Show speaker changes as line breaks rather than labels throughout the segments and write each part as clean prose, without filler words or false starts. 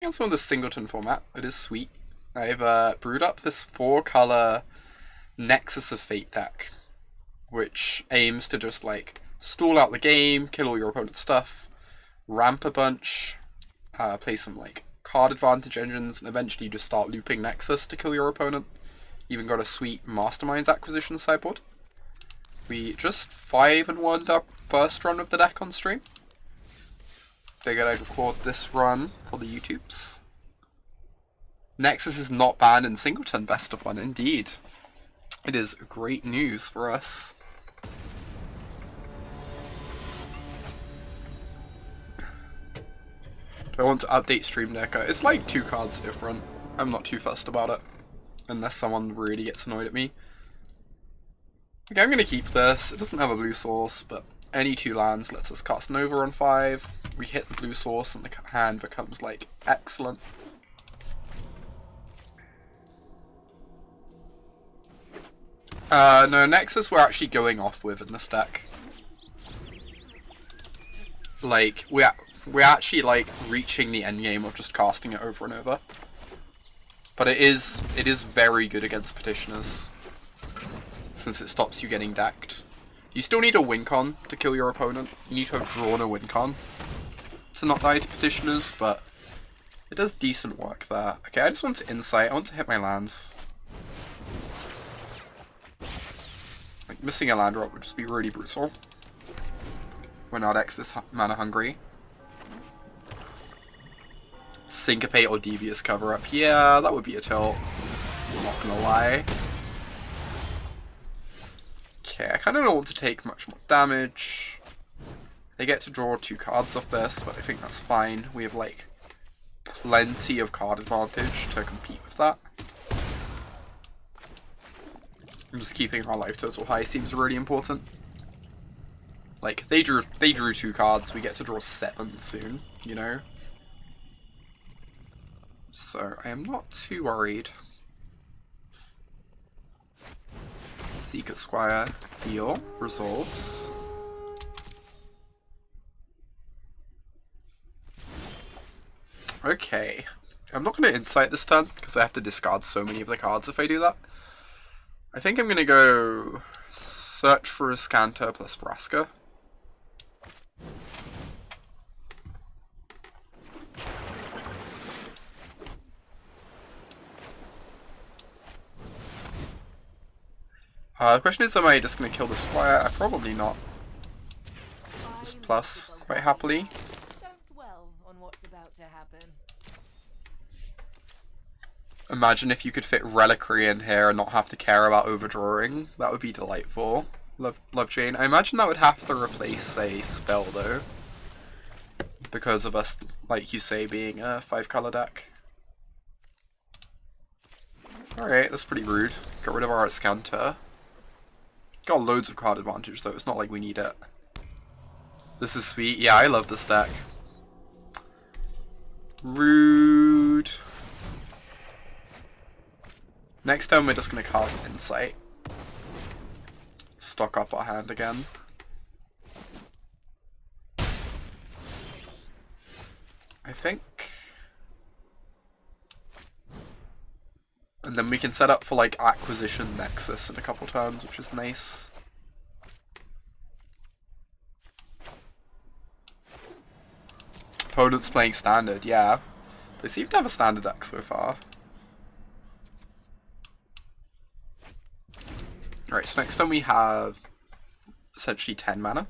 And some of the Singleton format. It is sweet. I've brewed up this 4-color Nexus of Fate deck, which aims to just like stall out the game, kill all your opponent's stuff, ramp a bunch, play some like card advantage engines, and eventually you just start looping Nexus to kill your opponent. Even got a sweet Mastermind's acquisition sideboard. We just 5-1'd our first run of the deck on stream. Figured I'd record this run for the YouTubes. Nexus is not banned in Singleton, best of one indeed. It is great news for us. Do I want to update Stream Decker? It's like 2 cards different. I'm not too fussed about it. Unless someone really gets annoyed at me. Okay, I'm going to keep this. It doesn't have a blue source, but any 2 lands lets us cast Nova on 5. We hit the blue source and the hand becomes like excellent. No, Nexus we're actually going off with in this deck. Like, we're actually like reaching the end game of just casting it over and over. But it is very good against petitioners, since it stops you getting decked. You still need a win con to kill your opponent. You need to have drawn a win con to not die to petitioners, but it does decent work there. Okay, I just want to insight. I want to hit my lands. Like, missing a land drop would just be really brutal. We're not X this mana hungry. Syncopate or Devious cover up. Yeah, that would be a tilt. I'm not gonna lie. Okay, I kind of don't want to take much more damage. They get to draw 2 cards off this, but I think that's fine. We have like plenty of card advantage to compete with that. And just keeping our life total high seems really important. Like, they drew 2 cards, we get to draw 7 soon, you know? So, I am not too worried. Seeker Squire, heal, resolves. Okay. I'm not going to insight this turn, because I have to discard so many of the cards if I do that. I think I'm going to go Search for a Scanter plus Vraska. The question is, am I just going to kill the Squire? Probably not. Just plus, quite happily.
Don't dwell on what's about to happen.
Imagine if you could fit Reliquary in here and not have to care about overdrawing. That would be delightful. Love Jane. I imagine that would have to replace a spell though. Because of us, like you say, being a 5-color deck. Alright, that's pretty rude. Got rid of our Scanter. Got loads of card advantage though, it's not like we need it. This is sweet. Yeah, I love this deck. Rude. Next turn we're just going to cast Insight. Stock up our hand again. I think. And then we can set up for like Acquisition Nexus in a couple turns, which is nice. Opponents playing Standard, yeah. They seem to have a Standard deck so far. Alright, so next time we have essentially 10 mana.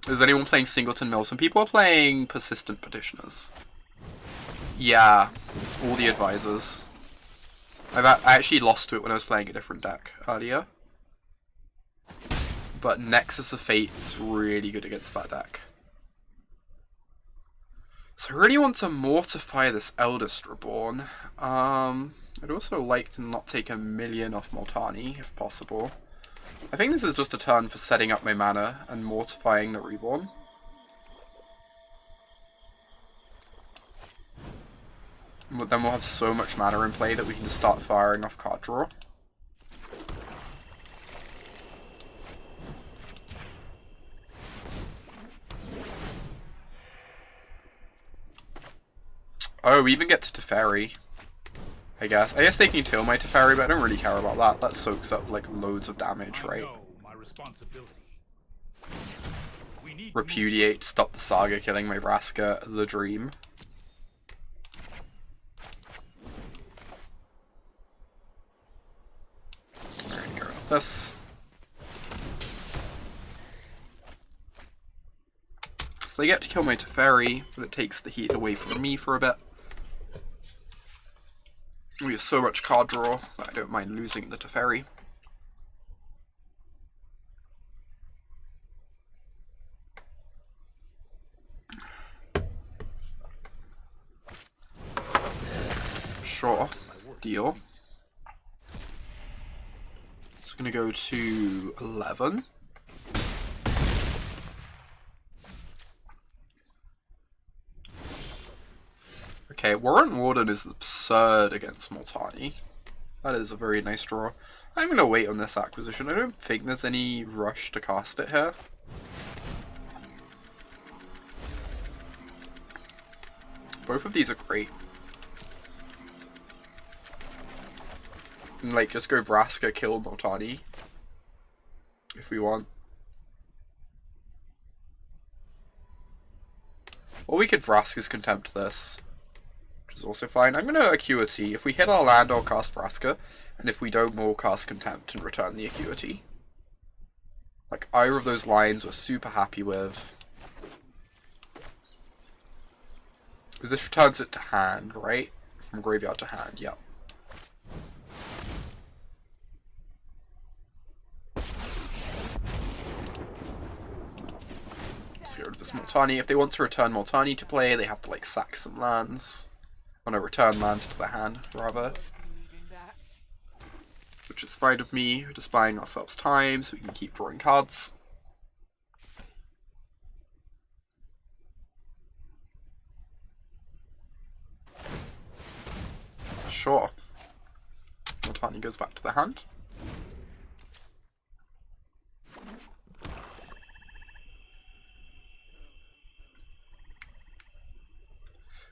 Is anyone playing Singleton Mill? Some people are playing Persistent Petitioners. Yeah, all the advisors. I actually lost to it when I was playing a different deck earlier. But Nexus of Fate is really good against that deck. So I really want to mortify this Eldest Reborn. I'd also like to not take a million off Multani, if possible. I think this is just a turn for setting up my mana and mortifying the Reborn. But then we'll have so much mana in play that we can just start firing off card draw. Oh, we even get to Teferi. I guess they can kill my Teferi, but I don't really care about that. That soaks up like loads of damage, right?
My responsibility.
Repudiate, stop the saga killing my Vraska, the dream. Alright, go with this. So they get to kill my Teferi, but it takes the heat away from me for a bit. We have so much card draw that I don't mind losing the Teferi. Sure, deal. It's gonna go to 11. Okay, Warrant Warden is absurd against Multani. That is a very nice draw. I'm gonna wait on this acquisition. I don't think there's any rush to cast it here. Both of these are great. And like, just go Vraska, kill Multani. If we want. Or we could Vraska's Contempt this. Is also fine. I'm gonna Acuity. If we hit our land, I'll cast Vraska, and if we don't, we'll cast Contempt and return the Acuity. Like, either of those lines we're super happy with. This returns it to hand, right? From graveyard to hand, yep. Let's get rid of this Multani. If they want to return Multani to play, they have to, like, sack some lands. Oh no, return lands to the hand, rather. Which is fine with me. We're just buying ourselves time so we can keep drawing cards. Sure. Multani goes back to the hand.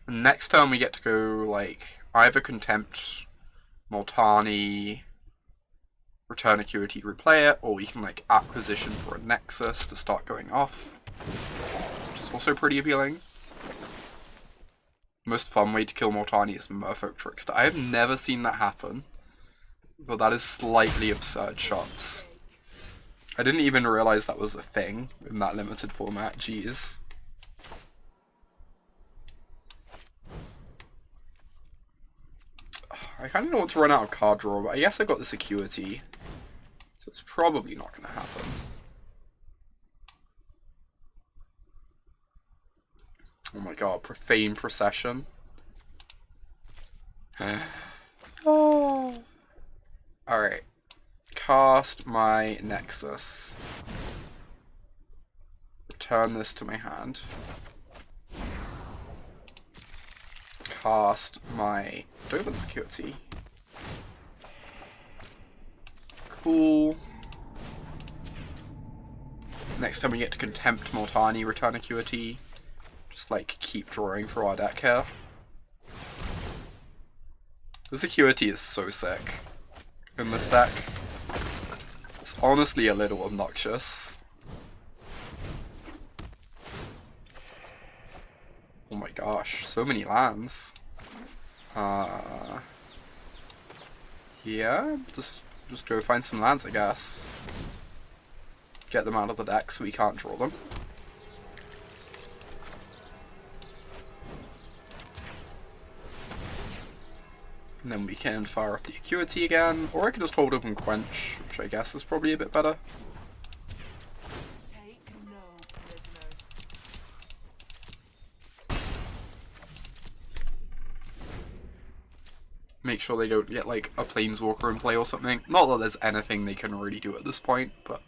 Next turn we get to go, like, either Contempt, Multani, return Acuity, replay it, or we can, like, acquisition for a Nexus to start going off. Which is also pretty appealing. Most fun way to kill Multani is Merfolk Trickster. I have never seen that happen, but that is slightly absurd shots. I didn't even realize that was a thing in that limited format, jeez. I kind of don't want to run out of card draw, but I guess I've got this Acuity, so it's probably not going to happen. Oh my god, Profane Procession. Oh. Alright. Cast my Nexus. Return this to my hand. Cast my Dovin's Acuity. Cool. Next time we get to Contempt Multani, return Acuity. Just like keep drawing for our deck here. This Acuity is so sick in this deck. It's honestly a little obnoxious. Oh my gosh, so many lands. Yeah, just go find some lands, I guess. Get them out of the deck so we can't draw them. And then we can fire up the Acuity again, or I can just hold open Quench, which I guess is probably a bit better. Make sure they don't get like a Planeswalker in play or something. Not that there's anything they can really do at this point, but...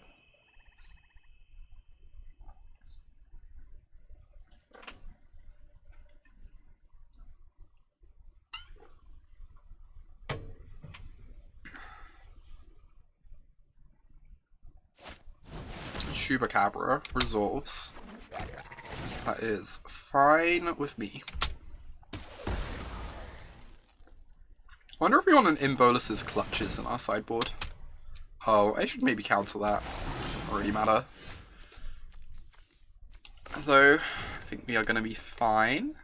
Chupacabra resolves. That is fine with me. Wonder if we want an Imbolus's Clutches in our sideboard. Oh, I should maybe counter that. Doesn't really matter. Although, I think we are going to be fine.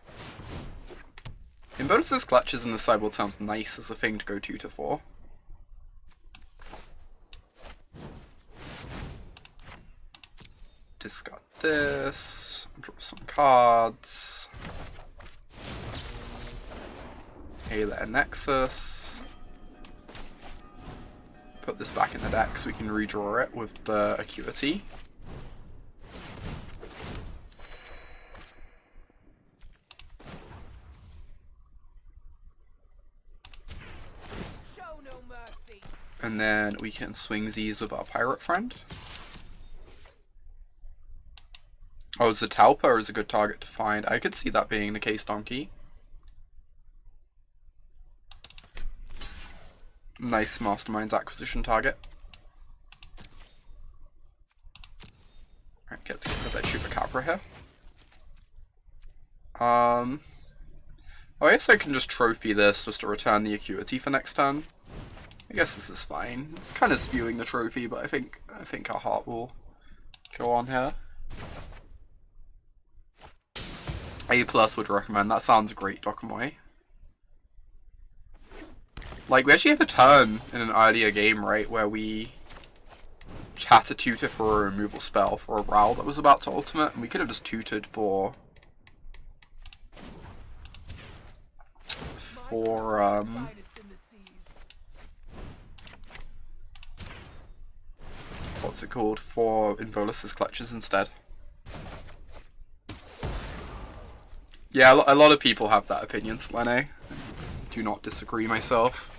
Imbolus's Clutches in the sideboard sounds nice as a thing to go 2 to 4. Discard this. Draw some cards. Hey there, Nexus. Put this back in the deck so we can redraw it with the Acuity.
Show no mercy.
And then we can swing these with our pirate friend. Oh, Zatalpa is a good target to find. I could see that being the case, Donkey. Nice Mastermind's acquisition target. Alright, get that Chupacabra here. Oh, I guess I can just trophy this just to return the Acuity for next turn. I guess this is fine. It's kind of spewing the trophy, but I think our heart will go on here. A+ would recommend. That sounds great, Dokamoy. Like, we actually had a turn in an earlier game, right, where we chat a tutor for a removal spell for a Ral that was about to ultimate, and we could have just tutored for what's it called? For Imbolus's Clutches instead. Yeah, a lot of people have that opinion, Selene. Do not disagree myself.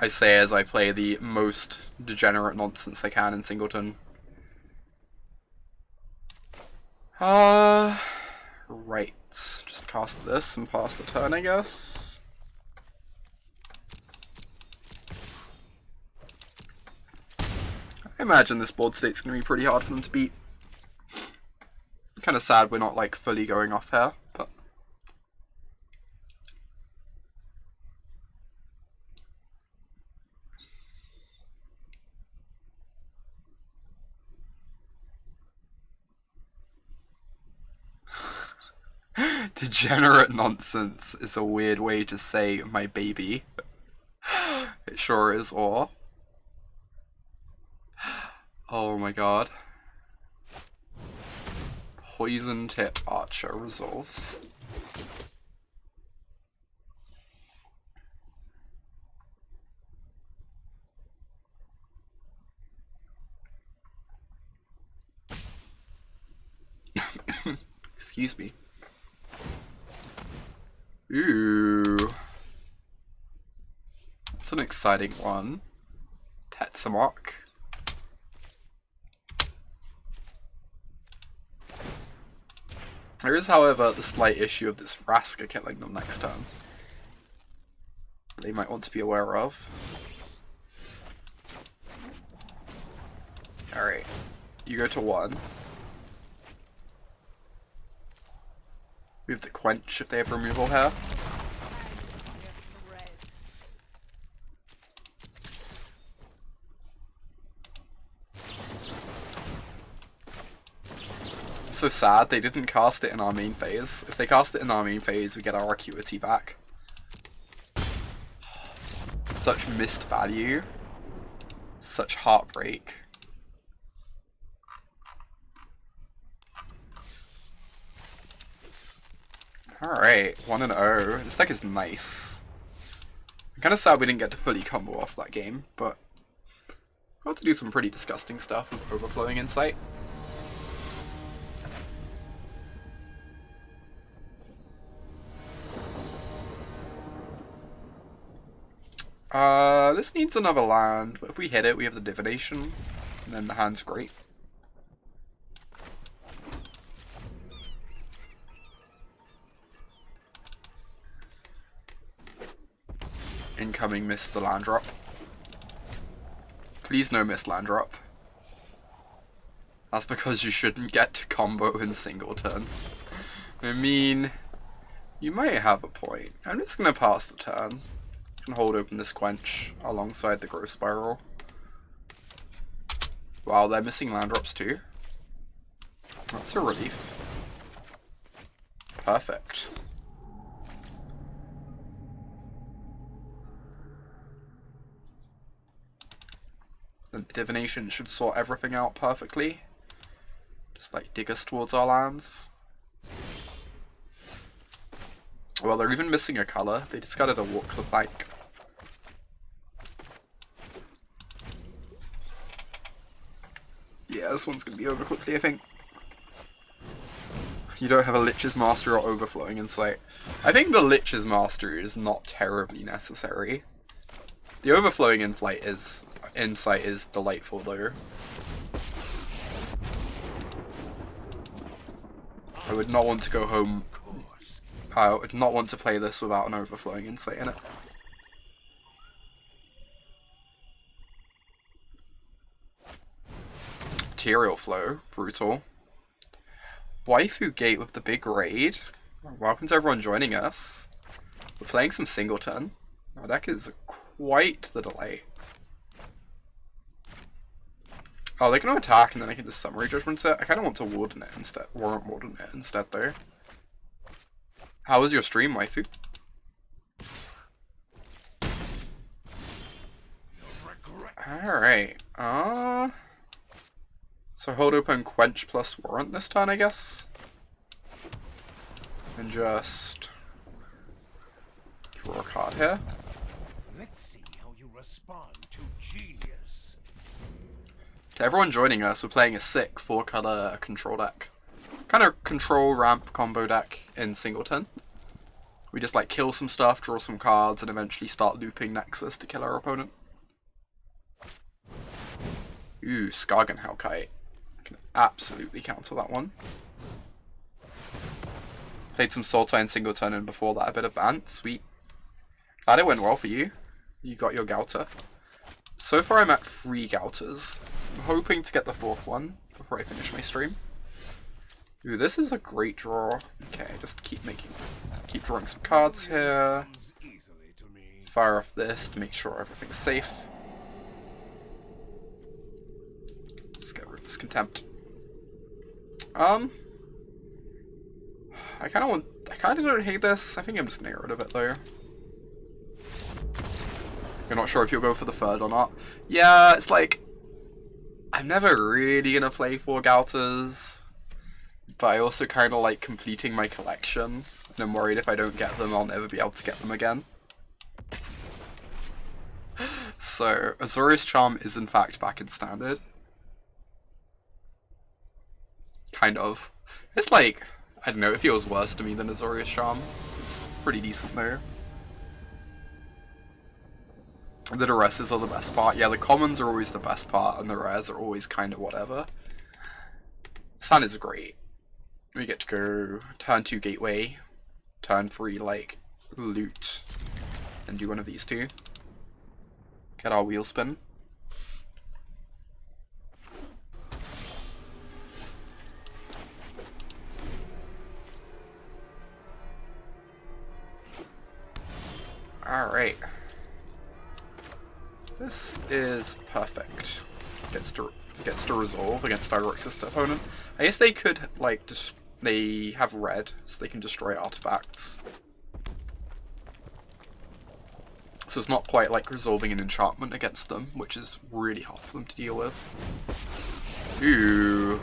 I say as I play the most degenerate nonsense I can in Singleton. Right. Just cast this and pass the turn, I guess. I imagine this board state's going to be pretty hard for them to beat. Kind of sad we're not like fully going off here, but degenerate nonsense is a weird way to say my baby. It sure is, or oh my god. Poison Tip Archer resolves. Excuse me. Ooh. That's an exciting one. Tetsamok. There is, however, the slight issue of this Vraska killing them next turn. They might want to be aware of. Alright. You go to 1. We have the Quench if they have removal here. So sad they didn't cast it in our main phase. If they cast it in our main phase, we get our Acuity back. Such missed value. Such heartbreak. Alright, 1-0. This deck is nice. I'm kind of sad we didn't get to fully combo off that game, but we'll have to do some pretty disgusting stuff with Overflowing Insight. This needs another land, but if we hit it, we have the Divination, and then the hand's great. Incoming miss the land drop. Please no miss land drop. That's because you shouldn't get to combo in Singleton. I mean, You might have a point. I'm just gonna pass the turn. And hold open this Quench alongside the Growth Spiral. Wow, they're missing land drops too. That's a relief. Perfect. The Divination should sort everything out perfectly. Just like dig us towards our lands. Well, they're even missing a colour. They discarded a walk the plank. Yeah, this one's going to be over quickly, I think. You don't have a Lich's Master or Overflowing Insight. I think the Lich's Master is not terribly necessary. The Overflowing Insight is delightful, though. I would not want to go home. I would not want to play this without an Overflowing Insight in it. Material Flow, brutal. Waifu Gate with the big raid. Welcome to everyone joining us. We're playing some Singleton. Our deck is quite the delight. Oh, they're going to attack and then I can just Summary Judgment it. I kind of want to Warden it instead. Warden it instead, though. How was your stream, Waifu? Alright. So hold open Quench plus Warrant this turn, I guess. And just draw a card here.
Let's see how you respond to genius.
To everyone joining us, we're playing a sick 4-color control deck. Kind of control ramp combo deck in Singleton. We just like kill some stuff, draw some cards, and eventually start looping Nexus to kill our opponent. Ooh, Skagen Hellkite. Can absolutely cancel that one. Played some Sultai Singleton, and before that a bit of Bant. Sweet. Glad it went well for you. You got your Gouter. So far I'm at 3 Gouters. I'm hoping to get the 4th one before I finish my stream. Ooh, this is a great draw. Okay, just keep drawing some cards here. Fire off this to make sure everything's safe. Let's get rid of this Contempt. I kind of don't hate this. I think I'm just gonna get rid of it though. You're not sure if you'll go for the 3rd or not. Yeah, it's like I'm never really gonna play 4 Gouters. But I also kind of like completing my collection, and I'm worried if I don't get them, I'll never be able to get them again. So, Azorius Charm is in fact back in Standard. Kind of. It's like, I don't know, it feels worse to me than Azorius Charm. It's pretty decent though. The duresses are the best part. Yeah, the commons are always the best part, and the rares are always kind of whatever. Sun is great. We get to go turn 2 Gateway, turn 3 like loot, and do one of these two. Get our wheel spin. Alright. This is perfect. Gets to resolve against our Roxas opponent. I guess they could like they have red, so they can destroy artifacts. So it's not quite like resolving an enchantment against them, which is really hard for them to deal with. Ooh.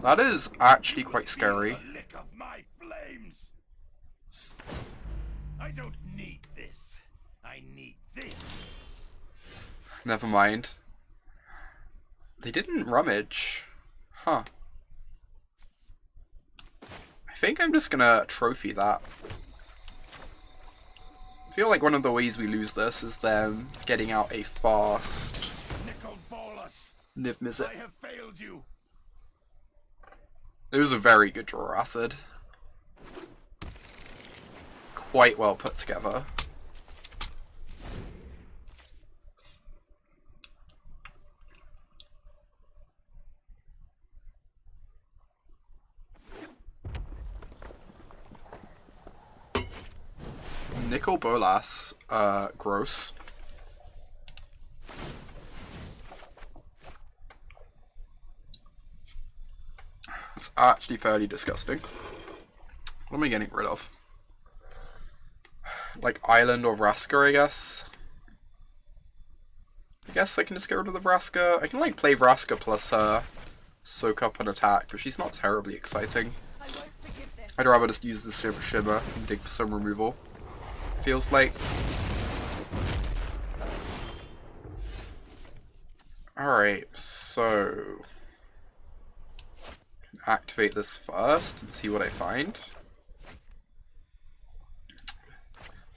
That is actually quite scary.
Lick of my flames. I don't need this. I need this.
Never mind. They didn't rummage. Huh. I think I'm just gonna trophy that. I feel like one of the ways we lose this is them getting out a fast Niv Mizzet.
I have failed you.
It was a very good draw, Acid. Quite well put together. Nicol Bolas, gross. It's actually fairly disgusting. What am I getting rid of? Like Island or Vraska, I guess. I guess I can just get rid of the Vraska. I can like play Vraska plus soak up an attack, but she's not terribly exciting.
I won't forgive them.
I'd rather just use the Shimmer and dig for some removal. Feels like. Alright, so activate this first and see what I find.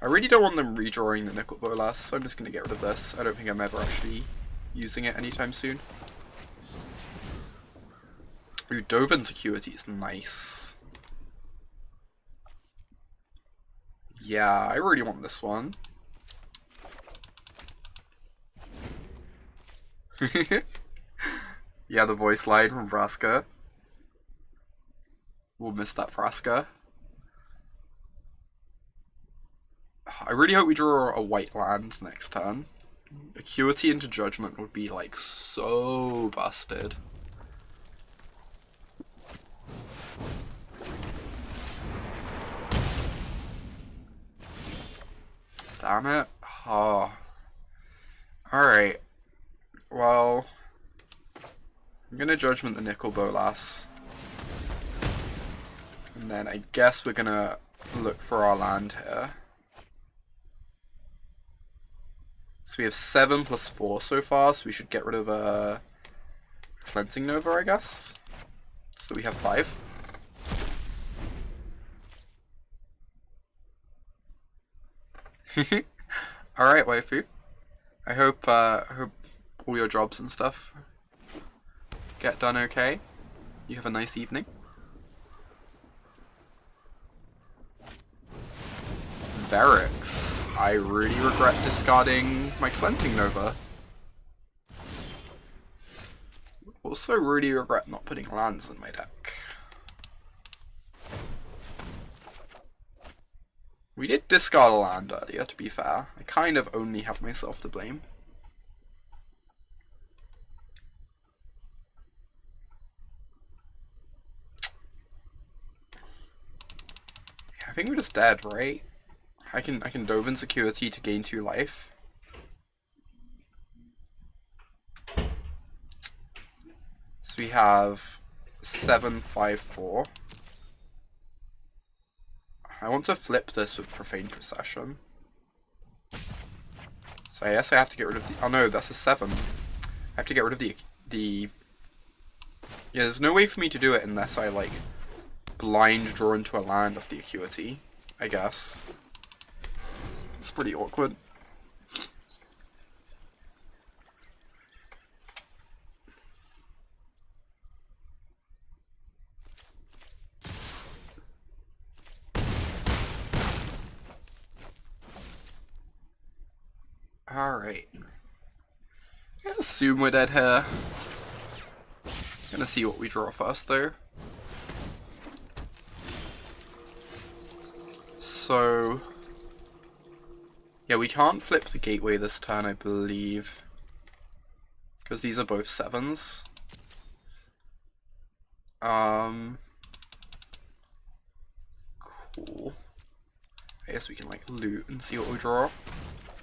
I really don't want them redrawing the Nicol Bolas, so I'm just going to get rid of this. I don't think I'm ever actually using it anytime soon. Ooh, Dovin's Acuity is nice. Yeah, I really want this one. Yeah, the voice line from Vraska. We'll miss that Vraska. I really hope we draw a white land next turn. Acuity into Judgment would be like so busted. Damn it. Oh. Alright. Well, I'm gonna Judgment the Nicol Bolas. And then I guess we're gonna look for our land here. So we have 7 plus 4 so far, so we should get rid of a Cleansing Nova, I guess. So we have 5. Alright, waifu. I hope all your jobs and stuff get done okay. You have a nice evening. Verix. I really regret discarding my Cleansing Nova. Also really regret not putting lands in my deck. We did discard a land earlier, to be fair. I kind of only have myself to blame. I think we're just dead, right? I can Dovin's Acuity to gain 2 life. So we have 7, 5, 4. I want to flip this with Profane Procession. So I guess I have to get rid of the... Oh no, that's a 7. I have to get rid of the... Yeah, there's no way for me to do it unless I, like, blind draw into a land of the Acuity, I guess. It's pretty awkward. Alright. I assume we're dead here. Gonna see what we draw first though. So... yeah, we can't flip the gateway this turn, I believe. Because these are both 7s. Cool. I guess we can like loot and see what we draw.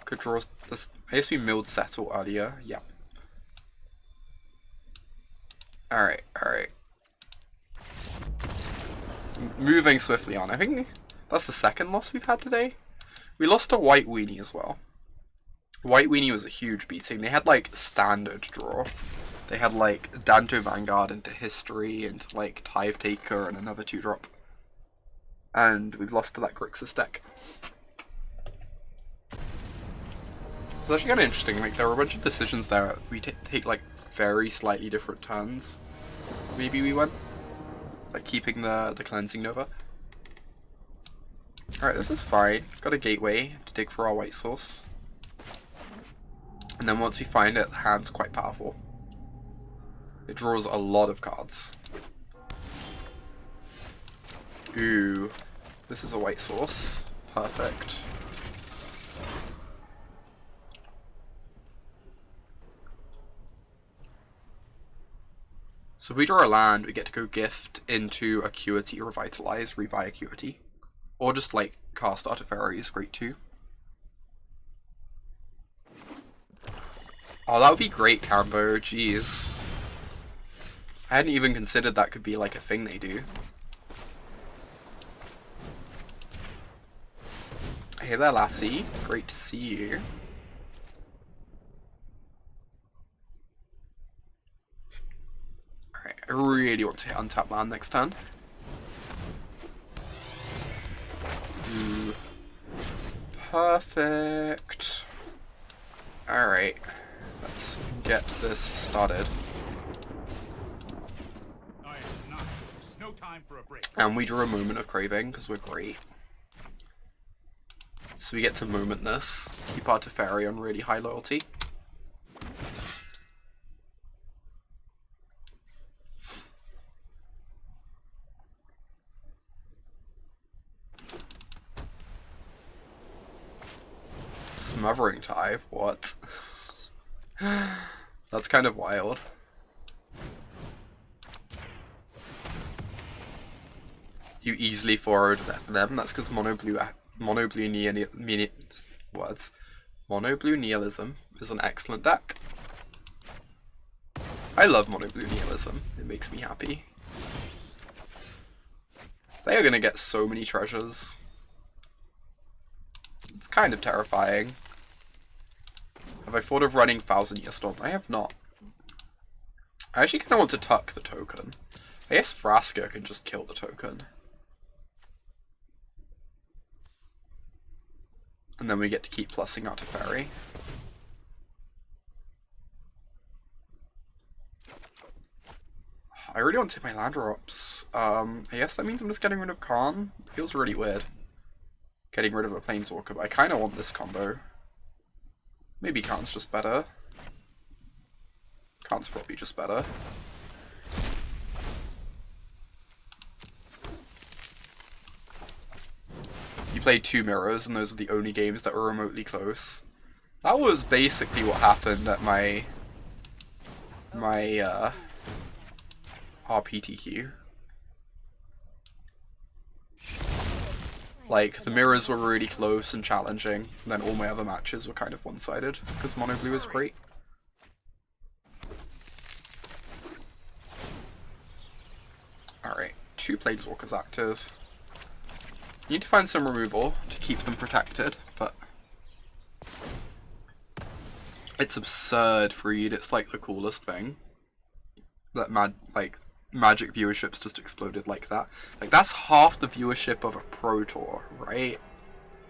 Could draw this. I guess we milled Settle earlier. Yep. Alright, alright. Moving swiftly on. I think that's the second loss we've had today. We lost a White Weenie as well. White Weenie was a huge beating. They had like standard draw. They had like Danto Vanguard into History, into like Tithe Taker and another 2-drop. And we've lost to that Grixis deck. It's actually kind of interesting, like there were a bunch of decisions there. We take like very slightly different turns. Maybe we went. Like keeping the Cleansing Nova. Alright, this is fine. Got a gateway to dig for our white source. And then once we find it, the hand's quite powerful. It draws a lot of cards. Ooh. This is a white source. Perfect. So if we draw a land, we get to go gift into Acuity, Revitalize, rebuy Acuity. Or just like cast Arteferi is great too. Oh, that would be great combo, jeez. I hadn't even considered that could be like a thing they do. Hey there, lassie. Great to see you. Alright, I really want to hit untap land next turn. Ooh. Perfect. Alright, let's get this started.
No time for a break.
And we drew a Moment of Craving, because we're great. So we get to moment this. Keep our Teferi on really high loyalty. Smothering Tithe? What? That's kind of wild. You easily forward them. That's because mono blue nihilism is an excellent deck. I love mono blue nihilism. It makes me happy. They are gonna get so many treasures. It's kind of terrifying. Have I thought of running 1000-Year Storm? I have not. I actually kind of want to tuck the token. I guess Vraska can just kill the token. And then we get to keep plussing out to Teferi. I really want to hit my land drops. I guess that means I'm just getting rid of Karn. Feels really weird. Getting rid of a Planeswalker, but I kind of want this combo. Maybe Karn's just better. Karn's probably just better. You played 2 mirrors, and those were the only games that were remotely close. That was basically what happened at my RPTQ. Like, the mirrors were really close and challenging, and then all my other matches were kind of one-sided, because mono blue is great. Alright, 2 Planeswalkers active. Need to find some removal to keep them protected, but it's absurd freed. It's like the coolest thing. That Magic viewerships just exploded like that. Like, that's half the viewership of a Pro Tour, right?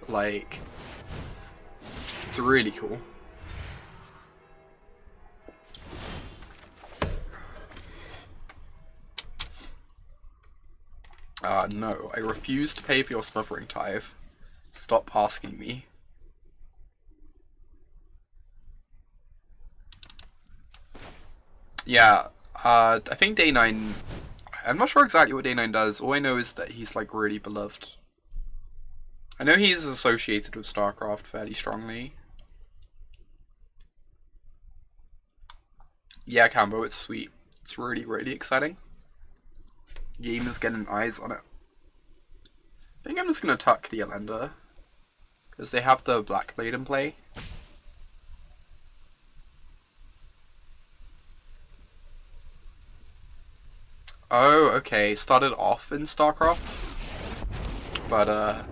Like, it's really cool. No, I refuse to pay for your Smothering Tithe. Stop asking me. Yeah, I think Day 9... I'm not sure exactly what Day 9 does. All I know is that he's, like, really beloved. I know he's associated with StarCraft fairly strongly. Yeah, Cambo, it's sweet. It's really, really exciting. Game is getting eyes on it. I think I'm just going to tuck the Elender, because they have the Blackblade in play. Oh, okay. Started off in StarCraft, but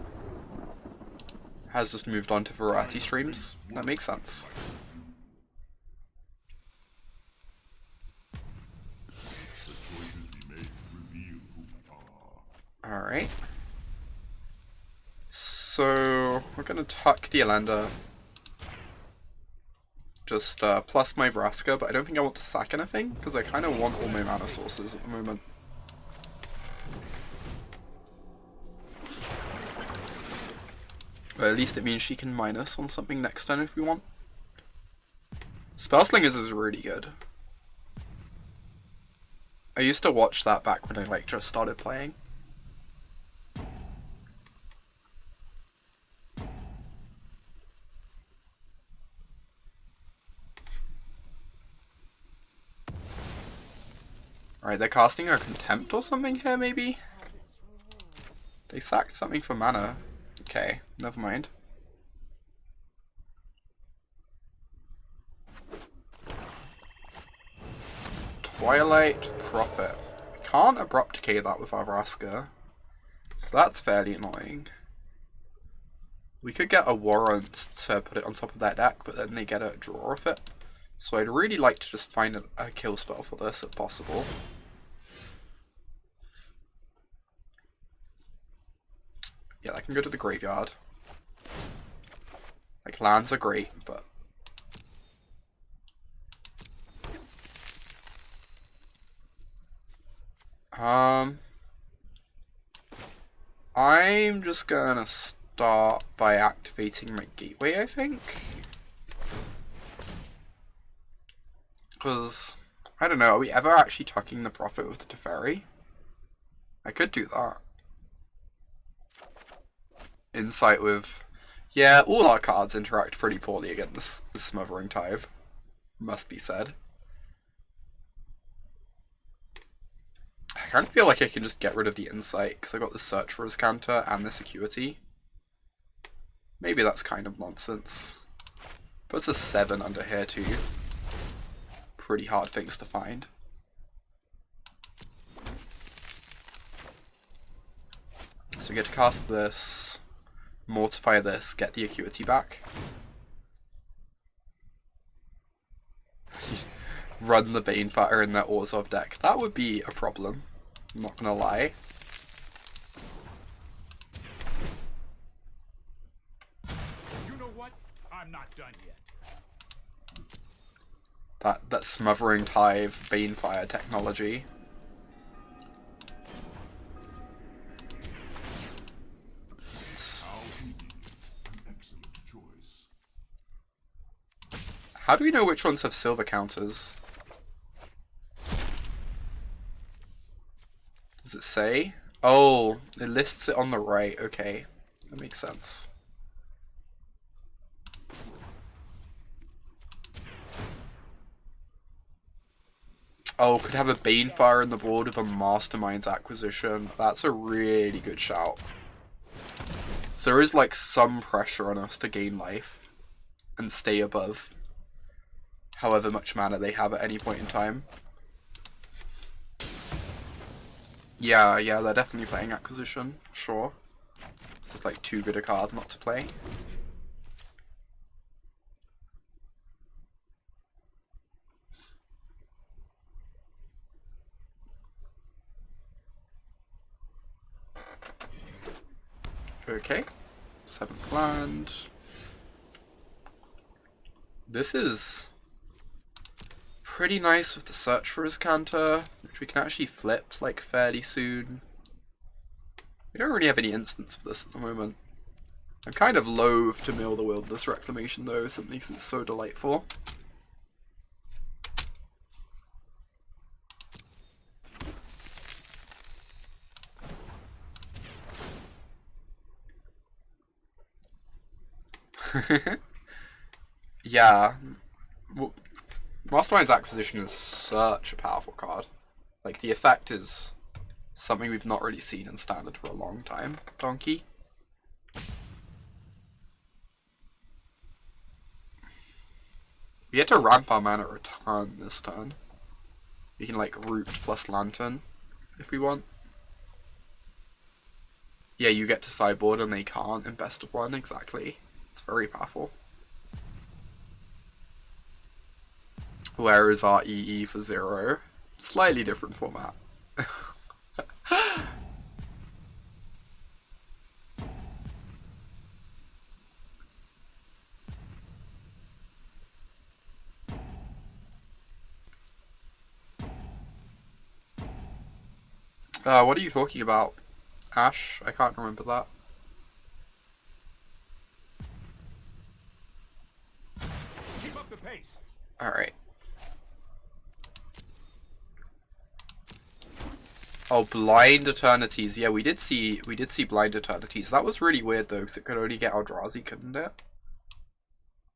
has just moved on to variety streams. That makes sense. Alright. So, we're gonna tuck the Elender. Just plus my Vraska, but I don't think I want to sack anything, because I kind of want all my mana sources at the moment. But at least it means she can minus on something next turn if we want. Spellslingers is really good. I used to watch that back when I just started playing. Right, they're casting a Contempt or something here, maybe? They sacked something for mana. Okay, never mind. Twilight Prophet. We can't Abrupt Decay that with our Vraska, so that's fairly annoying. We could get a Warrant to put it on top of their deck, but then they get a draw of it. So I'd really like to just find a kill spell for this if possible. Yeah, that can go to the graveyard. Like, lands are great, but... I'm just gonna start by activating my gateway, I think. Because, I don't know, are we ever actually tucking the Prophet with the Teferi? I could do that. Insight with... Yeah, all our cards interact pretty poorly against this Smothering Tithe, must be said. I kind of feel like I can just get rid of the Insight, because I got the Search for Azcanta and this Acuity. Maybe that's kind of nonsense. Puts a 7 under here too. Pretty hard things to find. So we get to cast this, Mortify this, get the Acuity back. Run the Banefighter in their Orzhov deck. That would be a problem, I'm not gonna lie.
You know what? I'm not done yet.
That Smothering Tithe Banefire technology.
Excellent choice.
How do we know which ones have silver counters? Does it say? Oh, it lists it on the right. Okay, that makes sense. Oh, could have a Banefire in the board with a Mastermind's acquisition. That's a really good shout. So there is like some pressure on us to gain life and stay above however much mana they have at any point in time. Yeah, they're definitely playing acquisition, sure. It's just like too good a card not to play. Okay, 7th land. This is pretty nice with the Search for Azcanta, which we can actually flip like fairly soon. We don't really have any instants for this at the moment. I'm kind of loath to mill the Wilderness Reclamation though, simply because it's so delightful. Yeah. Well, Mastermind's Acquisition is such a powerful card. Like, the effect is something we've not really seen in Standard for a long time. Donkey. We had to ramp our mana a ton this turn. We can, like, Root plus Lantern if we want. Yeah, you get to sideboard and they can't in Best of 1, exactly. It's very powerful. Where is our EE for 0? Slightly different format. What are you talking about, Ash? I can't remember that.
Keep up the pace.
Alright. Oh, Blind Eternities. Yeah, we did see Blind Eternities. That was really weird though, because it could only get Eldrazi, couldn't it?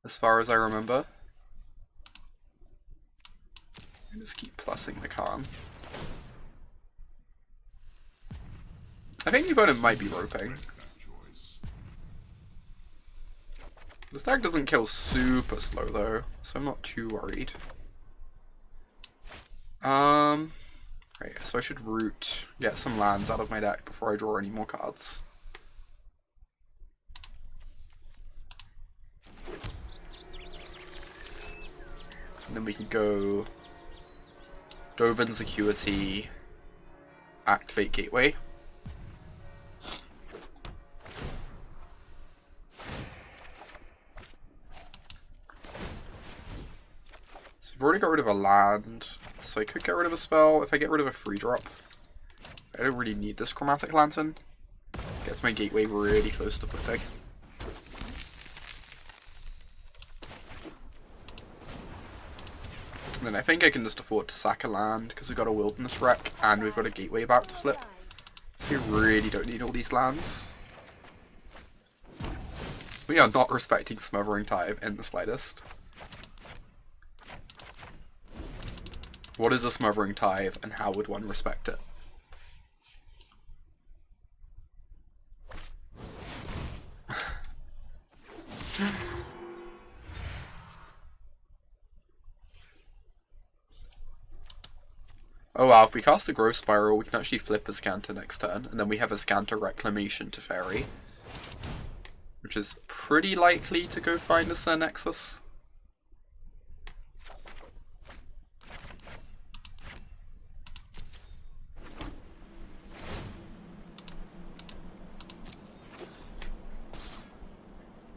As far as I remember. I just keep plussing the Karn. think the opponent might be roping. This deck doesn't kill super slow though, so I'm not too worried. Right, so I should root, get some lands out of my deck before I draw any more cards. And then we can go Dovin's Acuity, activate Gateway. So we've already got rid of a land, so I could get rid of a spell if I get rid of a free drop. I don't really need this Chromatic Lantern. Gets my Gateway really close to flipping. And then I think I can just afford to sack a land because we've got a Wilderness Wreck and we've got a Gateway about to flip. So we really don't need all these lands. We are not respecting Smothering Tithe in the slightest. What is a Smothering Tithe and how would one respect it? Oh wow, if we cast a Growth Spiral, we can actually flip a Scanter next turn, and then we have a Scanter Reclamation to Fairy. Which is pretty likely to go find us a Nexus.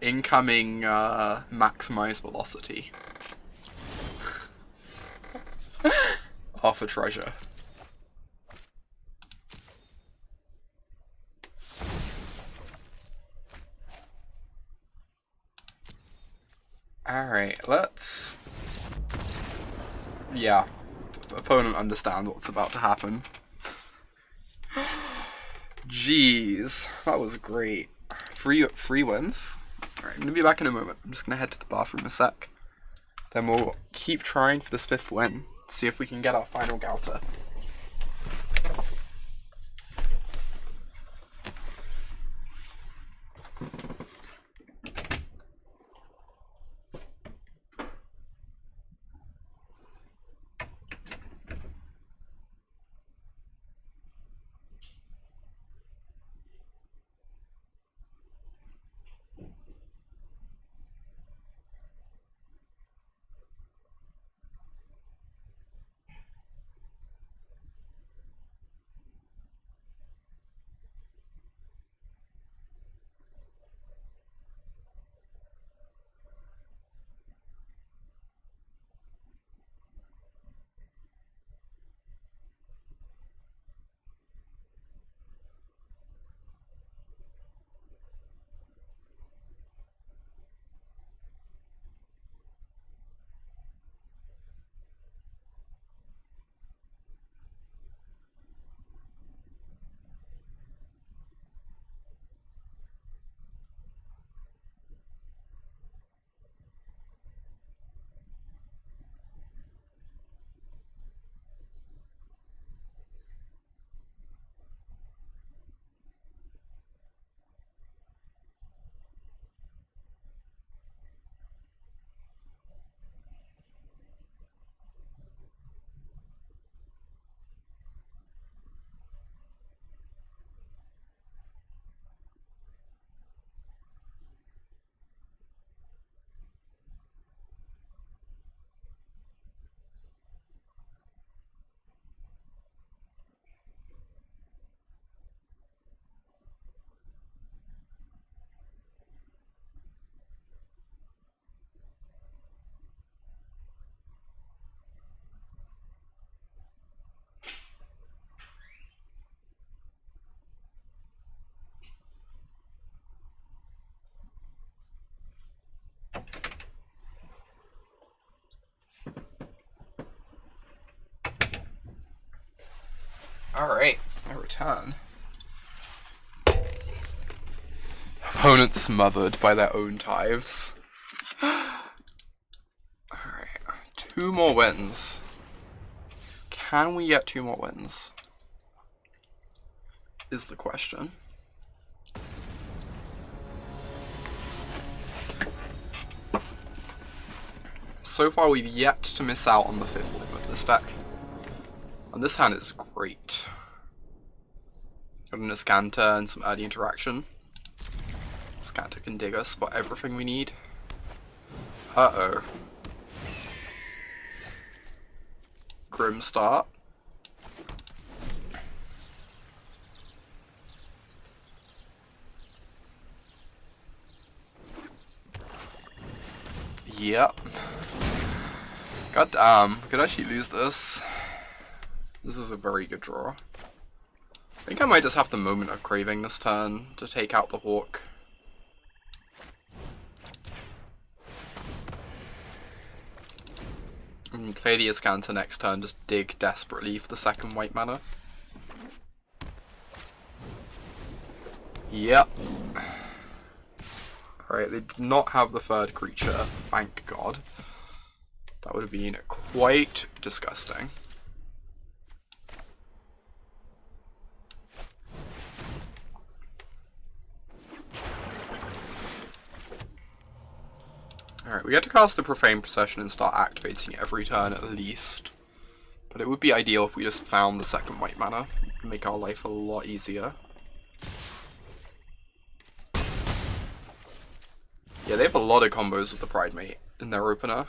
Incoming Maximize Velocity. Offer treasure. Alright, let's... Yeah. Opponent understand what's about to happen. Jeez, that was great. Free wins. Alright, I'm gonna be back in a moment. I'm just gonna head to the bathroom a sec. Then we'll keep trying for this 5th win. See if we can get our final Gouter. Alright, I return. Opponent smothered by their own tithes. Alright, 2 more wins. Can we get 2 more wins? is the question. So far we've yet to miss out on the 5th limb of this deck. And this hand is great. Got an Azcanta and some early interaction. Azcanta can dig us for everything we need. Uh-oh. Grim start. Yep. God damn, we could actually lose this. This is a very good draw. I think I might just have the Moment of Craving this turn to take out the Hawk. And play the Azcanta next turn, just dig desperately for the second white mana. Yep. Alright, they did not have the third creature, thank God. That would have been quite disgusting. Alright, we get to cast the Profane Procession and start activating it every turn at least. But it would be ideal if we just found the second white mana. It would make our life a lot easier. Yeah, they have a lot of combos with the Pridemate in their opener.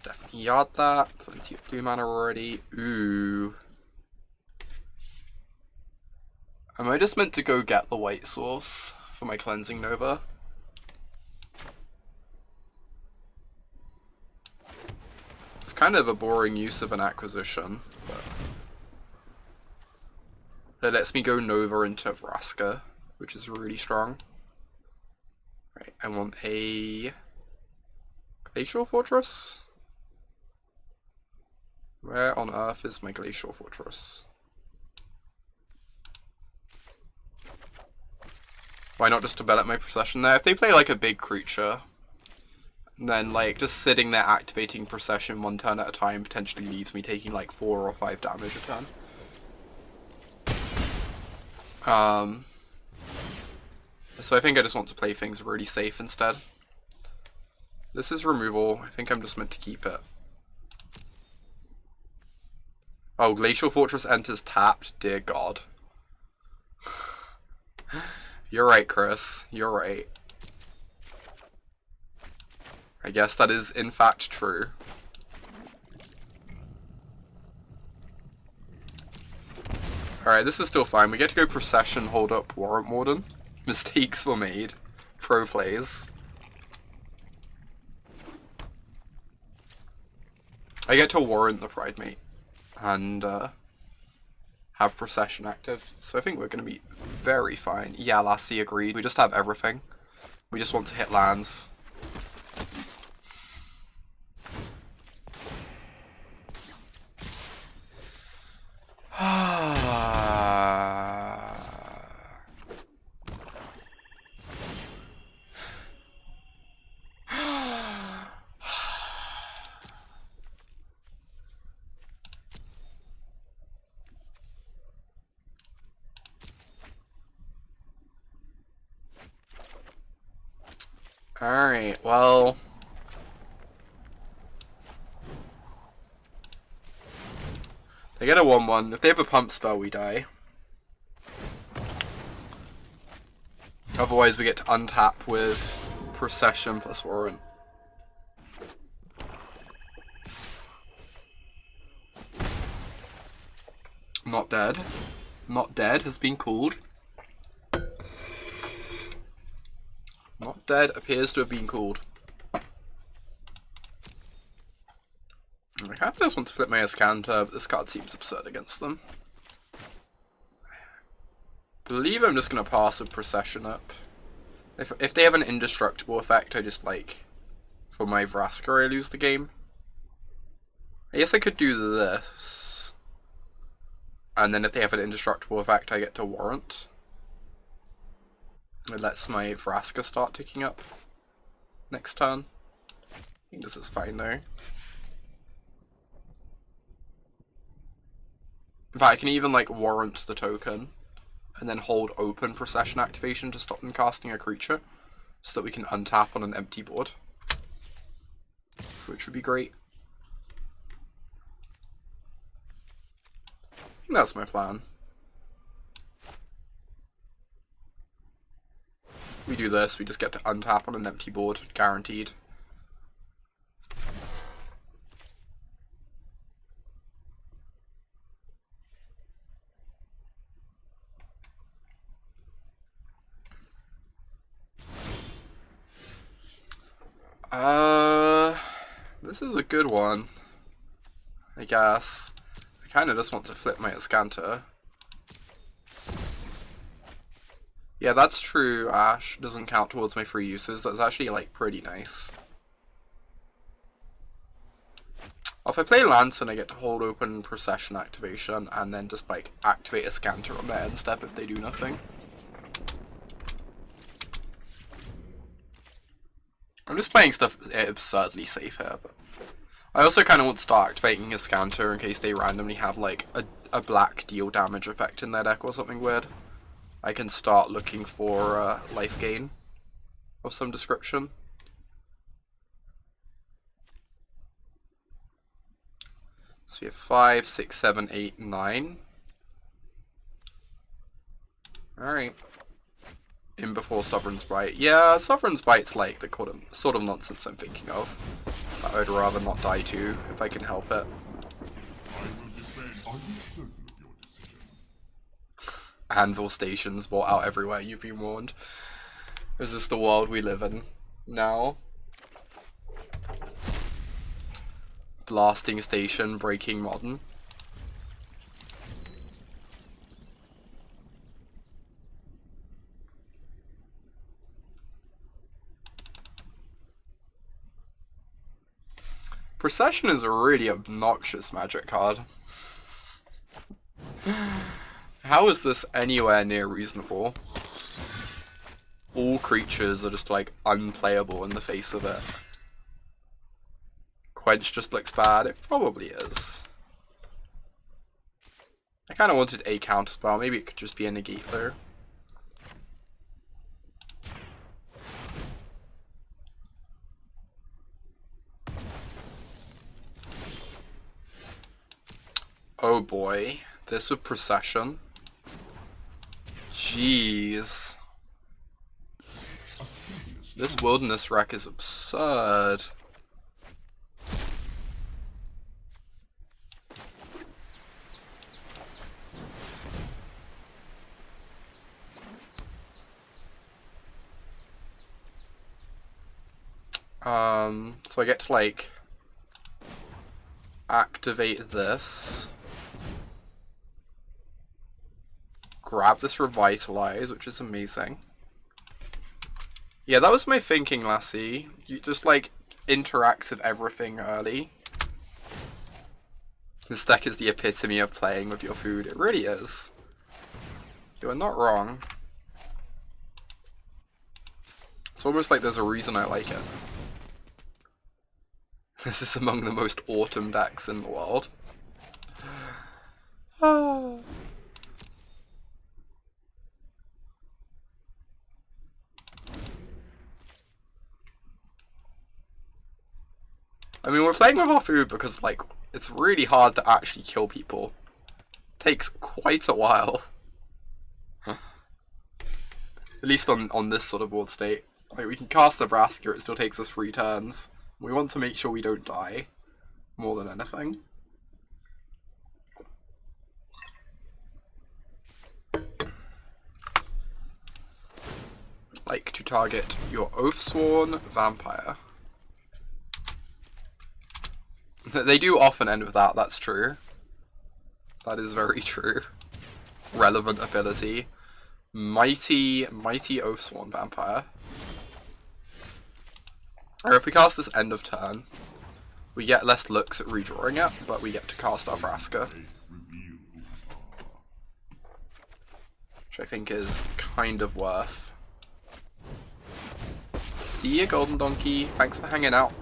Definitely yard that. Plenty of blue mana already. Ooh. Am I just meant to go get the white source for my Cleansing Nova? It's kind of a boring use of an acquisition, but it lets me go Nova into Vraska, which is really strong. Right, I want a Glacial Fortress? Where on earth is my Glacial Fortress? Why not just develop my Procession there? If they play like a big creature, then like just sitting there activating Procession one turn at a time potentially leaves me taking like 4 or 5 damage a turn. So I think I just want to play things really safe instead. This is removal. I think I'm just meant to keep it. Oh, Glacial Fortress enters tapped. Dear God. You're right, Chris. You're right. I guess that is in fact true. Alright, this is still fine. We get to go Procession, hold up Warrant Warden. Mistakes were made. Pro plays. I get to warrant the Pridemate and have Procession active, so I think we're going to be very fine. Yeah, Lassie agreed. We just have everything. We just want to hit lands. Alright, well... They get a 1-1. If they have a pump spell, we die. Otherwise, we get to untap with Procession plus Warrant. Not dead. Not dead has been called. Not dead appears to have been called. I kind of just want to flip my Azcanta, but this card seems absurd against them. I believe I'm just going to pass a Procession up. If they have an indestructible effect, I just like, for my Vraska, I lose the game. I guess I could do this. And then if they have an indestructible effect, I get to warrant. It lets my Vraska start ticking up next turn. I think this is fine though. In fact, I can even like warrant the token and then hold open Procession activation to stop them casting a creature, so that we can untap on an empty board, which would be great. I think that's my plan. We do this, we just get to untap on an empty board, guaranteed. This is a good one, I guess. I kind of just want to flip my Ascanter. Yeah, that's true, Ash. Doesn't count towards my free uses. That's actually, like, pretty nice. If I play Lantern, I get to hold open Procession activation and then just, like, activate Ascanter on their end step if they do nothing. I'm just playing stuff absurdly safe here, but I also kind of want to start activating Ascanter in case they randomly have, like, a black deal damage effect in their deck or something weird. I can start looking for life gain of some description. So we have 5, 6, 7, 8, 9. Alright. In before Sovereign's Bite. Yeah, Sovereign's Bite's like the sort of nonsense I'm thinking of. That I would rather not die to, if I can help it. Anvil stations bought out everywhere, you've been warned. Is this the world we live in now? Blasting station, breaking modern. Procession is a really obnoxious magic card. How is this anywhere near reasonable? All creatures are just like unplayable in the face of it. Quench just looks bad. It probably is. I kind of wanted a counterspell. Maybe it could just be a negate there. Oh boy, this with Procession. Jeez. This Wilderness Wreck is absurd. So I get to like activate this. Grab this Revitalize, which is amazing. Yeah, that was my thinking, Lassie. You just, like, interact with everything early. This deck is the epitome of playing with your food. It really is. You are not wrong. It's almost like there's a reason I like it. This is among the most autumn decks in the world. Ah. I mean, we're playing with our food because, like, it's really hard to actually kill people. It takes quite a while. At least on this sort of board state. Like, we can cast the Brasker, it still takes us 3 turns. We want to make sure we don't die, more than anything. Like to target your Oathsworn Vampire. They do often end with that, that's true. That is very true. Relevant ability. Mighty Oathsworn Vampire. Or if we cast this end of turn, we get less looks at redrawing it, but we get to cast our Vraska. Which I think is kind of worth. See ya, Golden Donkey. Thanks for hanging out.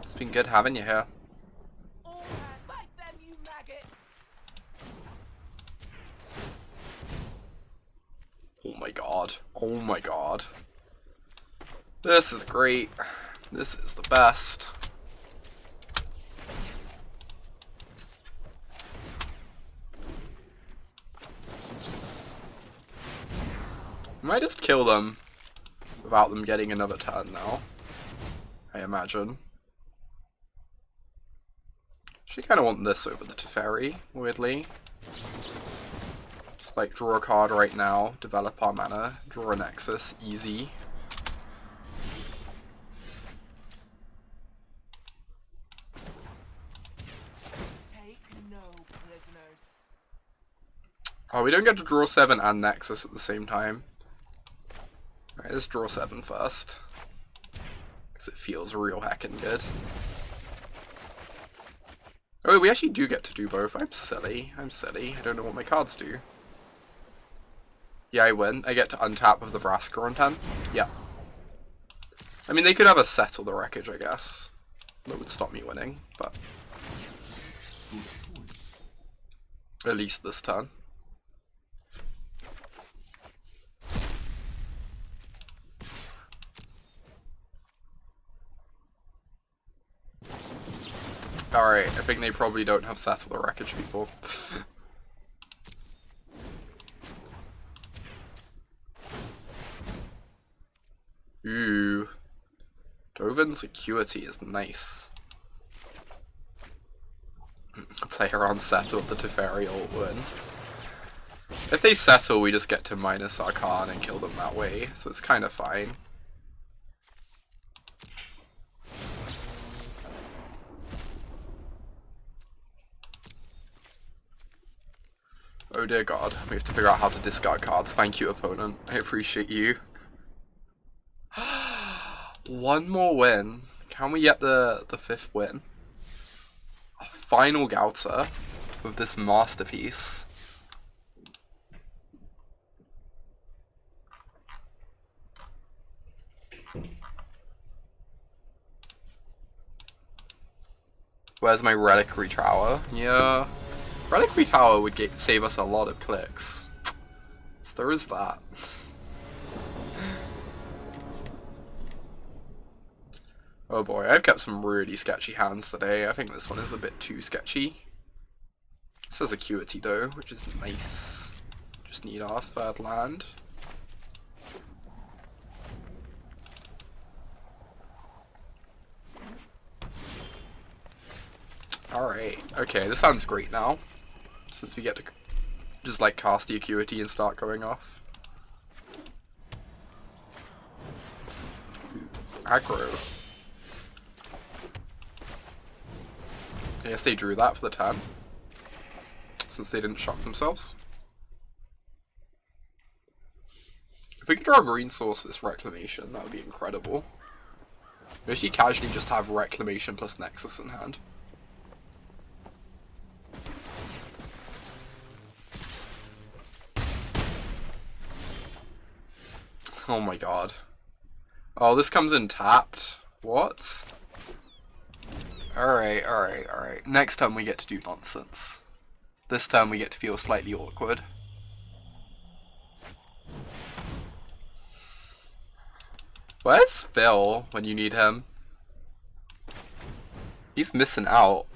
It's been good having you here.
Fight them, you maggots!
my god. Oh my god. This is great. This is the best. I might just kill them without them getting another turn now, I imagine. Actually kind of want this over the Teferi, weirdly. Just like draw a card right now, develop our mana, draw a Nexus, easy.
Take no prisoners.
Oh, we don't get to draw 7 and Nexus at the same time. Alright, let's draw 7 first. Because it feels real heckin' good. Oh, we actually do get to do both. I'm silly. I'm silly. I don't know what my cards do. Yeah, I win. I get to untap with the Vraska on 10. Yeah. I mean, they could have a Settle the Wreckage, I guess. That would stop me winning, but... at least this turn. Alright, I think they probably don't have Settle the Wreckage, people. Ooh. Dovin's Acuity is nice. Player on Settle the Teferi ult win. If they settle, we just get to minus our Karn and kill them that way, so it's kind of fine. Oh dear god, we have to figure out how to discard cards. Thank you, opponent. I appreciate you. One more win. Can we get the 5th win? A final Gouter with this masterpiece. Where's my Reliquary Tower? Yeah. Reliquary Tower would save us a lot of clicks. So there is that. Oh boy, I've kept some really sketchy hands today. I think this one is a bit too sketchy. This has Acuity though, which is nice. Just need our 3rd land. Alright, okay, this sounds great now. Since we get to just like cast the Acuity and start going off. Ooh, aggro. I guess they drew that for the 10. Since they didn't shock themselves. If we could draw a green source for this Reclamation, that would be incredible. We actually casually just have Reclamation plus Nexus in hand. Oh my god. Oh, this comes in tapped. What? Alright, alright, alright. Next time we get to do nonsense. This time we get to feel slightly awkward. Where's Phil when you need him? He's missing out.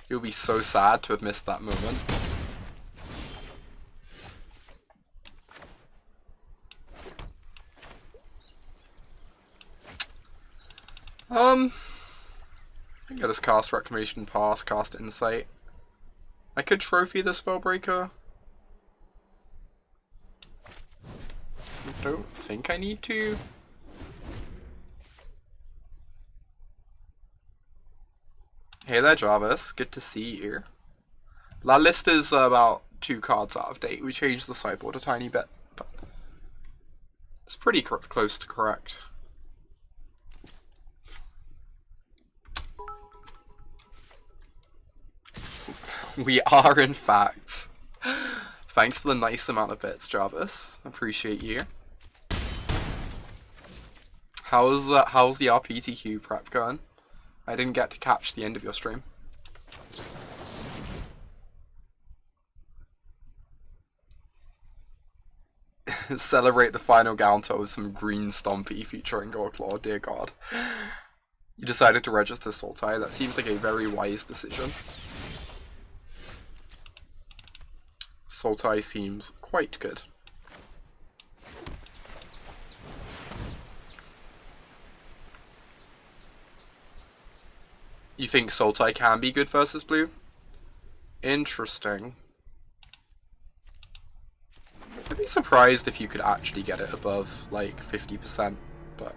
He'll be so sad to have missed that moment. I think I just cast Reclamation Pass, cast Insight. I could trophy the Spellbreaker. I don't think I need to. Hey there, Jarvis. Good to see you. La list is about 2 cards out of date. We changed the sideboard a tiny bit, but it's pretty close to correct. We are, in fact. Thanks for the nice amount of bits, Jarvis. Appreciate you. How's the RPTQ prep going? I didn't get to catch the end of your stream. Celebrate the final Gaunter with some green Stompy featuring Goldclaw, dear god. You decided to register Sultai, that seems like a very wise decision. Sultai seems quite good. You think Sultai can be good versus blue? Interesting. I'd be surprised if you could actually get it above, like, 50%, but...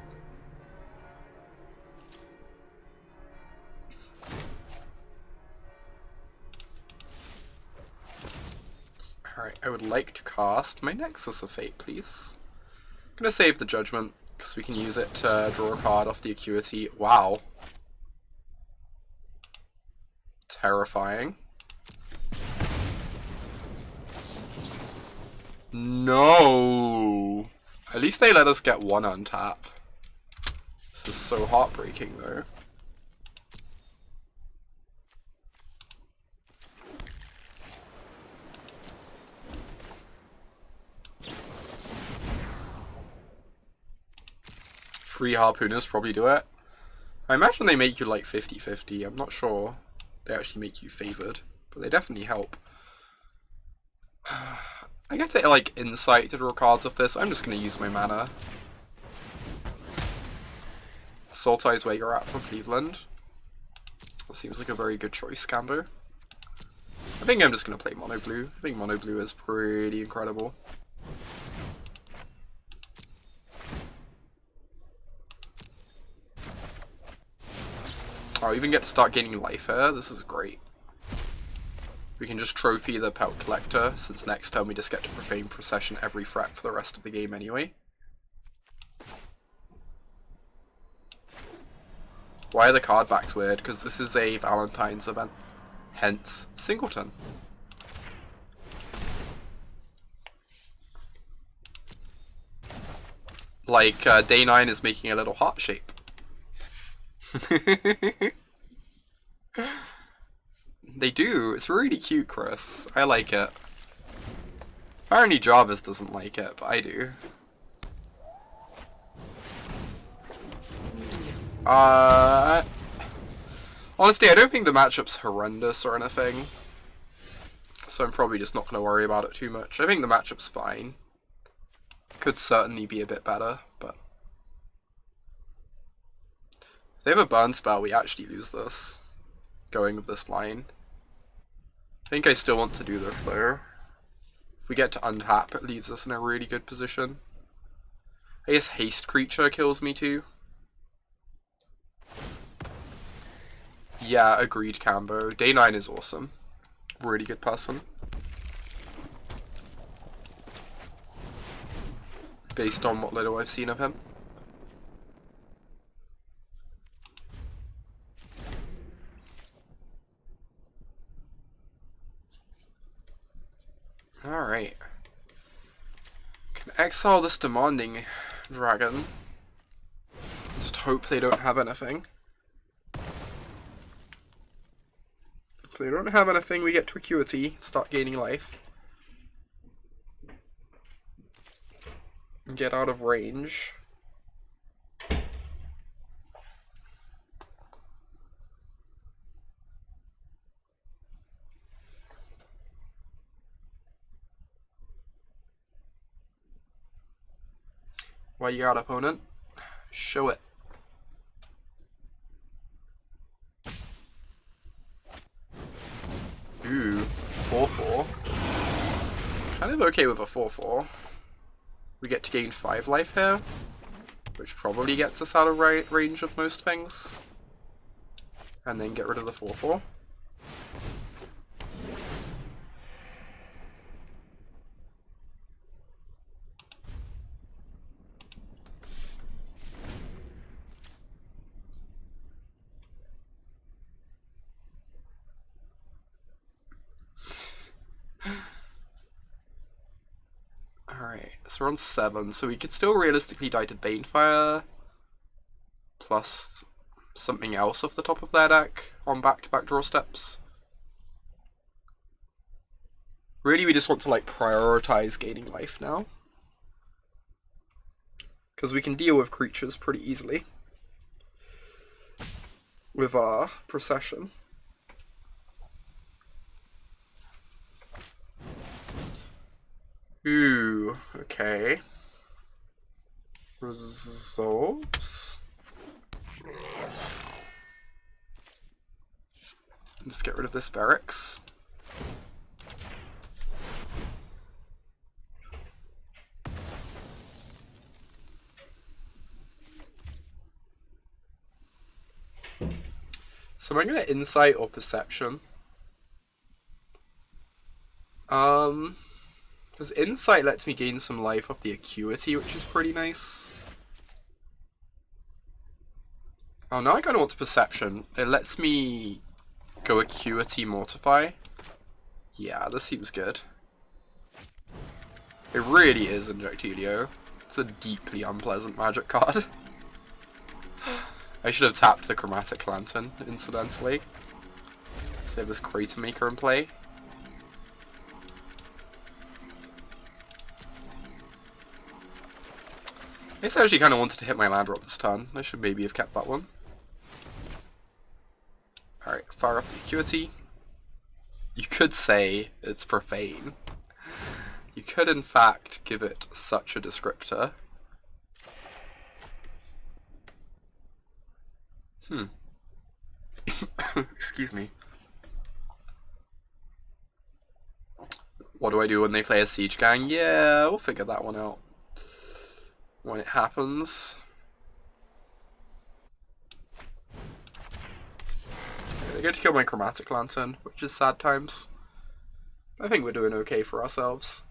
Alright, I would like to cast my Nexus of Fate, please. I'm gonna save the Judgment, because we can use it to draw a card off the Acuity. Wow. Terrifying. No! At least they let us get one untap. This is so heartbreaking, though. Free Harpooners probably do it. I imagine they make you like 50-50. I'm not sure they actually make you favored, but they definitely help. I get to like insight to draw cards of this. I'm just going to use my mana. Sultai is where you're at from Cleveland. That seems like a very good choice, Scambo. I think I'm just going to play Mono Blue. I think Mono Blue is pretty incredible. Oh, I even get to start gaining life here. This is great. We can just trophy the Pelt Collector, since next turn we just get to Profane Procession every threat for the rest of the game anyway. Why are the card backs weird? Because this is a Valentine's event. Hence, Singleton. Like, Day 9 is making a little heart shape. They do. It's really cute, Chris. I like it. Apparently Jarvis doesn't like it, but I do. Honestly, I don't think the matchup's horrendous or anything. So I'm probably just not going to worry about it too much. I think the matchup's fine. Could certainly be a bit better, but... If they have a burn spell, we actually lose this. Going with this line. I think I still want to do this though. If we get to untap, it leaves us in a really good position. I guess Haste Creature kills me too. Yeah, agreed, Cambo. Day 9 is awesome. Really good person. Based on what little I've seen of him. Alright. Can exile this Demanding Dragon. Just hope they don't have anything. If they don't have anything, we get to Acuity, start gaining life. And get out of range. Why you out, opponent? Show it. Ooh, 4/4. Kind of okay with a 4/4. We get to gain 5 life here, which probably gets us out of range of most things. And then get rid of the 4/4. Alright, so we're on 7, so we could still realistically die to Banefire, plus something else off the top of their deck on back-to-back draw steps. Really, we just want to, like, prioritize gaining life now. because we can deal with creatures pretty easily with our procession. Ooh, okay. Results. Let's get rid of this barracks. So am I going to insight or perception? Because insight lets me gain some life off the acuity, which is pretty nice. Oh, now I kind of want to perception. It lets me go acuity mortify. Yeah, this seems good. It really is Injectilio. It's a deeply unpleasant magic card. I should have tapped the Chromatic Lantern, incidentally. Save this Crater Maker in play. I guess I actually kind of wanted to hit my land drop this turn. I should maybe have kept that one. Alright, fire off the Acuity. You could say it's profane. You could in fact give it such a descriptor. Excuse me. What do I do when they play a Siege Gang? Yeah, we'll figure that one out when it happens. I get to kill my Chromatic Lantern, which is sad times. I think we're doing okay for ourselves.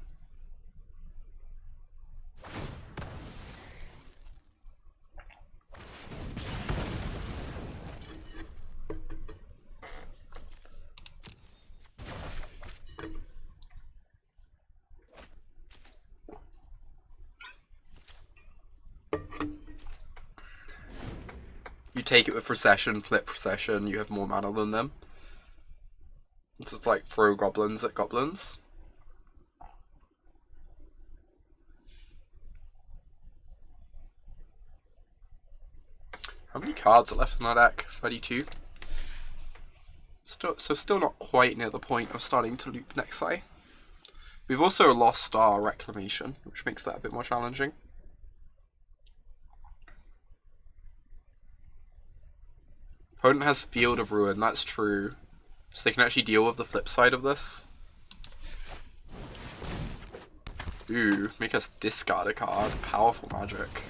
You take it with Procession, flip Procession, you have more mana than them. It's just like throw goblins at goblins. How many cards are left in our deck? 32. Still not quite near the point of starting to loop Nexi. We've also lost our Reclamation, which makes that a bit more challenging. Opponent has Field of Ruin, that's true. So they can actually deal with the flip side of this. Ooh, make us discard a card. Powerful magic.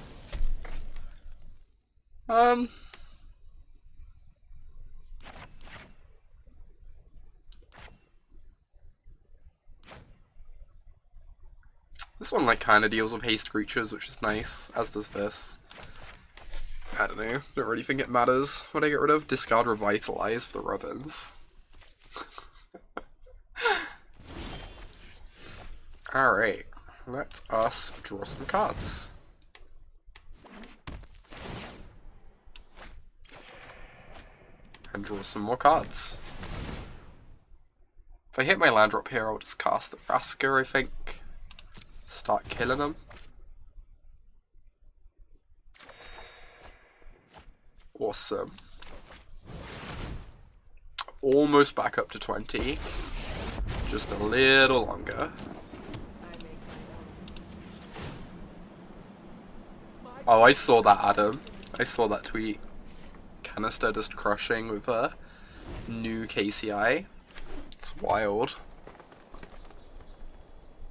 This one like kind of deals with haste creatures, which is nice, as does this. I don't know, don't really think it matters what I get rid of. Discard Revitalize for the Robins. Alright, let us draw some cards. And draw some more cards. If I hit my land drop here, I'll just cast the Vraska, I think. Start killing them. Awesome. Almost back up to 20. Just a little longer. Oh, I saw that, Adam. I saw that tweet. Chemister just crushing with a new KCI. It's wild.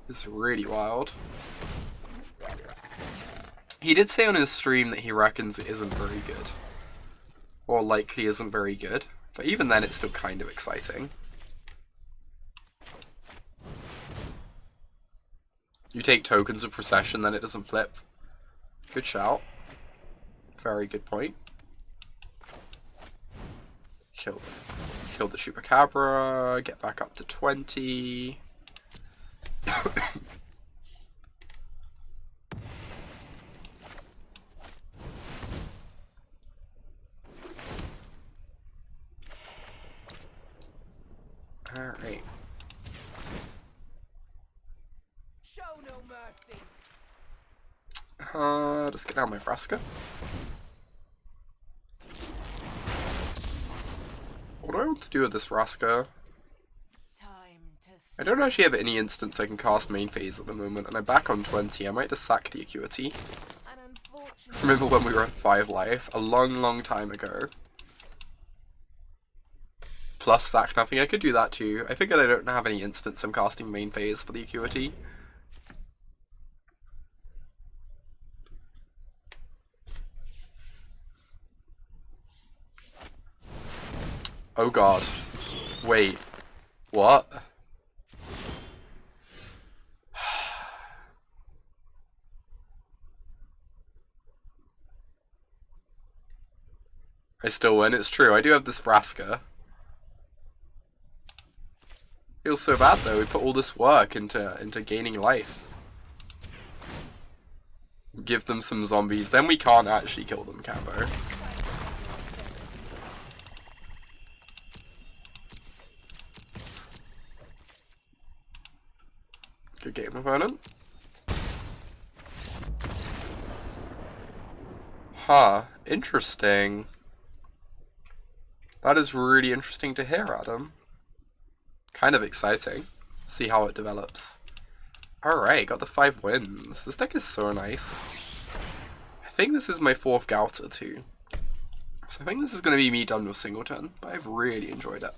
It's really wild. He did say on his stream that he reckons it isn't very good. Or likely isn't very good. But even then, it's still kind of exciting. You take tokens of Procession, then it doesn't flip. Good shout. Very good point. Kill the Chupacabra, get back up to 20. Alright.
Show no mercy.
Just get down my Vraska. What do I want to do with this Vraska? I don't actually have any instants I can cast main phase at the moment, and I'm back on 20. I might just sack the Acuity. Remember when we were at 5 life? A long time ago. Plus sack nothing, I could do that too. I figured I don't have any instants I'm casting main phase for the Acuity. Oh god. Wait. What? I still win, it's true. I do have this Vraska. Feels so bad though, we put all this work into gaining life. Give them some zombies, then we can't actually kill them, Cambo. Good game, opponent. Huh, interesting. That is really interesting to hear, Adam. Kind of exciting. See how it develops. Alright, got the 5 wins. This deck is so nice. I think this is my 4th Gouter too. So I think this is going to be me done with Singleton, but I've really enjoyed it.